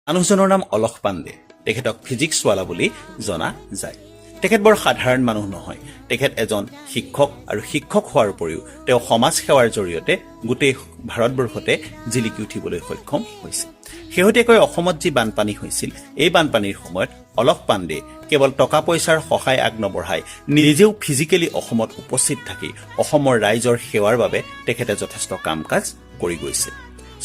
মানুহজনৰ নাম অলখ পাণ্ডে। তেখেতক ফিজিক্সৱালা বুলি জনা যায়। তেখেত বৰ সাধাৰণ মানুহ নহয়। তেখেত এজন শিক্ষক আৰু শিক্ষক হোৱাৰ উপৰিও তেওঁ সমাজ সেৱাৰ জৰিয়তে গোটেই ভাৰতবৰ্ষতে জিলিকি উঠিবলৈ সক্ষম হৈছে। শেহতীয়াকৈ অসমত যি বানপানী হৈছিল, এই বানপানীৰ সময়ত অলখ পাণ্ডে কেৱল টকা পইচাৰ সহায় আগনবঢ়াই নিজেও ফিজিকেলি অসমত উপস্থিত থাকি অসমৰ ৰাইজৰ সেৱাৰ বাবে তেখেতে যথেষ্ট কাম কাজ কৰি গৈছে।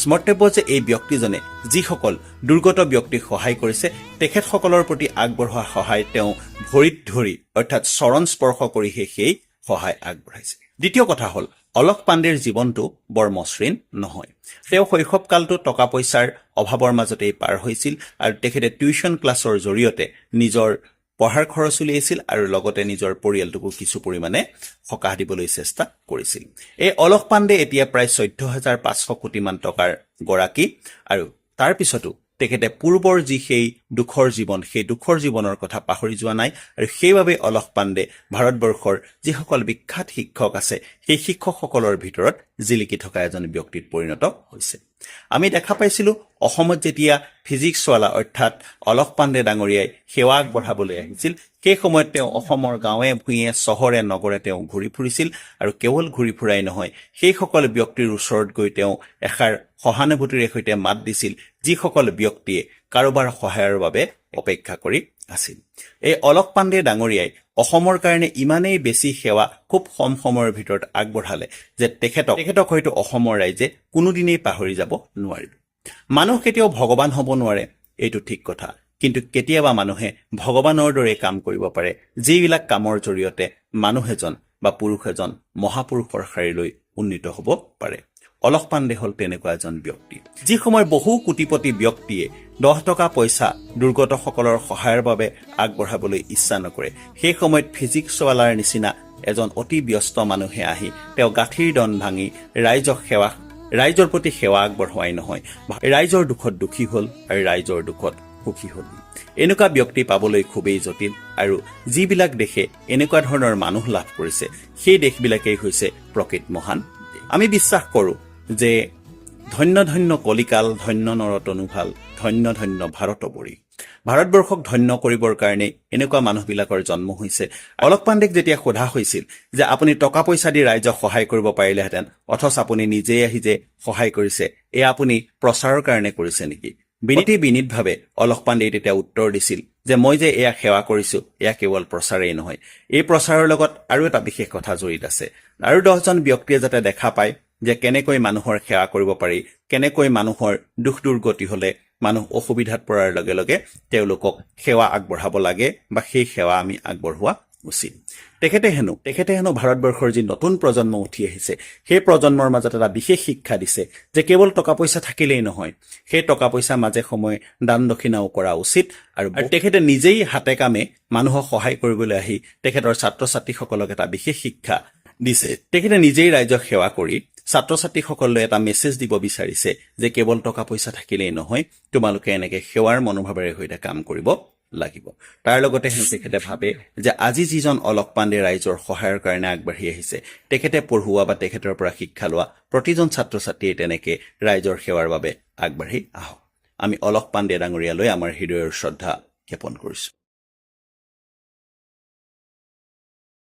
স্মৰ্তব্য যে এই ব্যক্তিজনে যিসকল দুৰ্গত ব্যক্তিক সহায় কৰিছে, তেখেতসকলৰ প্ৰতি আগবঢ়োৱা সহায় তেওঁ ভৰিত ধৰি অৰ্থাৎ চৰণ স্পৰ্শ কৰিহে সেই সহায় আগবঢ়াইছে। দ্বিতীয় কথা হ'ল, অলখ পাণ্ডেৰ জীৱনটো বৰ মসৃণ নহয়। তেওঁ শৈশৱকালটো টকা পইচাৰ অভাৱৰ মাজতেই পাৰ হৈছিল আৰু তেখেতে টিউশ্যন ক্লাছৰ জৰিয়তে নিজৰ পঢ়াৰ খৰচ উলিয়াইছিল আৰু লগতে নিজৰ পৰিয়ালটোকো কিছু পৰিমাণে সকাহ দিবলৈ চেষ্টা কৰিছিল। এই অলখ পাণ্ডে এতিয়া প্ৰায় 14,500 কোটিমান টকাৰ গৰাকী আৰু তাৰ পিছতো তেখেতে পূৰ্বৰ যি সেই দুখৰ জীৱন, সেই দুখৰ জীৱনৰ কথা পাহৰি যোৱা নাই আৰু সেইবাবে অলখ পাণ্ডে ভাৰতবৰ্ষৰ যিসকল বিখ্যাত শিক্ষক আছে, সেই শিক্ষকসকলৰ ভিতৰত জিলিকি থকা এজন ব্যক্তিত পৰিণত হৈছে। আমি দেখা পাইছিলোঁ অসমত যেতিয়া ফিজিক্সৱালা অৰ্থাৎ অলখ পাণ্ডে ডাঙৰীয়াই সেৱা আগবঢ়াবলৈ আহিছিল, সেই সময়ত তেওঁ অসমৰ গাঁৱে ভূঞে চহৰে নগৰে তেওঁ ঘূৰি ফুৰিছিল আৰু কেৱল ঘূৰি ফুৰাই নহয়, সেইসকল ব্যক্তিৰ ওচৰত গৈ তেওঁ এষাৰ সহানুভূতিৰে সৈতে মাত দিছিল, যিসকল ব্যক্তিয়ে কাৰোবাৰ সহায়ৰ বাবে অপেক্ষা কৰি আছিল। এই অলখ পাণ্ডে ডাঙৰীয়াই অসমৰ কাৰণে ইমানেই বেছি সেৱা খুব কম সময়ৰ ভিতৰত আগবঢ়ালে যে তেখেতক হয়তো অসমৰ ৰাইজে কোনোদিনেই পাহৰি যাব নোৱাৰিব। মানুহ কেতিয়াও ভগৱান হ'ব নোৱাৰে, এইটো ঠিক কথা, কিন্তু কেতিয়াবা মানুহে ভগৱানৰ দৰে কাম কৰিব পাৰে, যিবিলাক কামৰ জৰিয়তে মানুহ এজন বা পুৰুষ এজন মহাপুৰুষৰ শাৰীলৈ উন্নীত হ'ব পাৰে। অলখ পাণ্ডে হ'ল তেনেকুৱা এজন ব্যক্তি। যি সময় বহু কোটিপতি ব্যক্তিয়ে 10 টকা পইচা দুৰ্গতসকলৰ সহায়ৰ বাবে আগবঢ়াবলৈ ইচ্ছা নকৰে, সেই সময়ত ফিজিক্সৱালাৰ নিচিনা এজন অতি ব্যস্ত মানুহে আহি তেওঁ গাঁঠিৰ দন ভাঙি ৰাইজৰ প্ৰতি সেৱা আগবঢ়োৱাই নহয়, ৰাইজৰ দুখত দুখী হ'ল আৰু ৰাইজৰ দুখত সুখী হ'ল। এনেকুৱা ব্যক্তি পাবলৈ খুবেই জটিল আৰু যিবিলাক দেশে এনেকুৱা ধৰণৰ মানুহ লাভ কৰিছে, সেই দেশবিলাকেই হৈছে প্ৰকৃত মহান দেশ। আমি বিশ্বাস কৰোঁ যে ধন্য ধন্য কলিকাল, ধন্য নৰতনুভাল, ধন্য ধন্য ভাৰতবৰী। ভাৰতবৰ্ষক ধন্য কৰিবৰ কাৰণে এনেকুৱা মানুহবিলাকৰ জন্ম হৈছে। অলখ পাণ্ডেক যেতিয়া সোধা হৈছিল যে আপুনি টকা পইচা দি ৰাইজক সহায় কৰিব পাৰিলেহেঁতেন, অথচ আপুনি নিজেই আহি যে সহায় কৰিছে, এয়া আপুনি প্ৰচাৰৰ কাৰণে কৰিছে নেকি? বিনীতভাৱে অলখ পাণ্ডেই তেতিয়া উত্তৰ দিছিল যে মই যে এয়া সেৱা কৰিছোঁ, এয়া কেৱল প্ৰচাৰেই নহয়, এই প্ৰচাৰৰ লগত আৰু এটা বিশেষ কথা জড়িত আছে। আৰু 10জন ব্যক্তিয়ে যাতে দেখা পায় যে কেনেকৈ মানুহৰ সেৱা কৰিব পাৰি, কেনেকৈ মানুহৰ দুখ দুৰ্গতি হ'লে মানুহ অসুবিধাত পৰাৰ লগে লগে তেওঁলোকক সেৱা আগবঢ়াব লাগে বা সেই সেৱা আমি আগবঢ়োৱা উচিত। তেখেতে হেনো ভাৰতবৰ্ষৰ যি নতুন প্ৰজন্ম উঠি আহিছে, সেই প্ৰজন্মৰ মাজত এটা বিশেষ শিক্ষা দিছে যে কেৱল টকা পইচা থাকিলেই নহয়, সেই টকা পইচা মাজে সময়ে দান দক্ষিণাও কৰা উচিত। আৰু তেখেতে নিজেই হাতে কামে মানুহক সহায় কৰিবলৈ আহি তেখেতৰ ছাত্ৰ ছাত্ৰীসকলক এটা বিশেষ শিক্ষা দিছে। তেখেতে নিজেই ৰাইজক সেৱা কৰি ছাত্ৰ ছাত্ৰীসকললৈ এটা মেছেজ দিব বিচাৰিছে যে কেৱল টকা পইচা থাকিলেই নহয়, তোমালোকে এনেকে সেৱাৰ মনোভাৱেৰে সৈতে কাম কৰিব লাগিব। তাৰ লগতে তেখেতে ভাবে যে আজি যিজন অলখ পাণ্ডে ৰাইজৰ সহায়ৰ কাৰণে আগবাঢ়ি আহিছে, তেখেতে পঢ়ুৱা বা তেখেতৰ পৰা শিক্ষা লোৱা প্ৰতিজন ছাত্ৰ ছাত্ৰীয়ে তেনেকে ৰাইজৰ সেৱাৰ বাবে আগবাঢ়ি আহক। আমি অলখ পাণ্ডে ডাঙৰীয়ালৈ আমাৰ হৃদয়ৰ শ্ৰদ্ধা জ্ঞাপন কৰিছোঁ।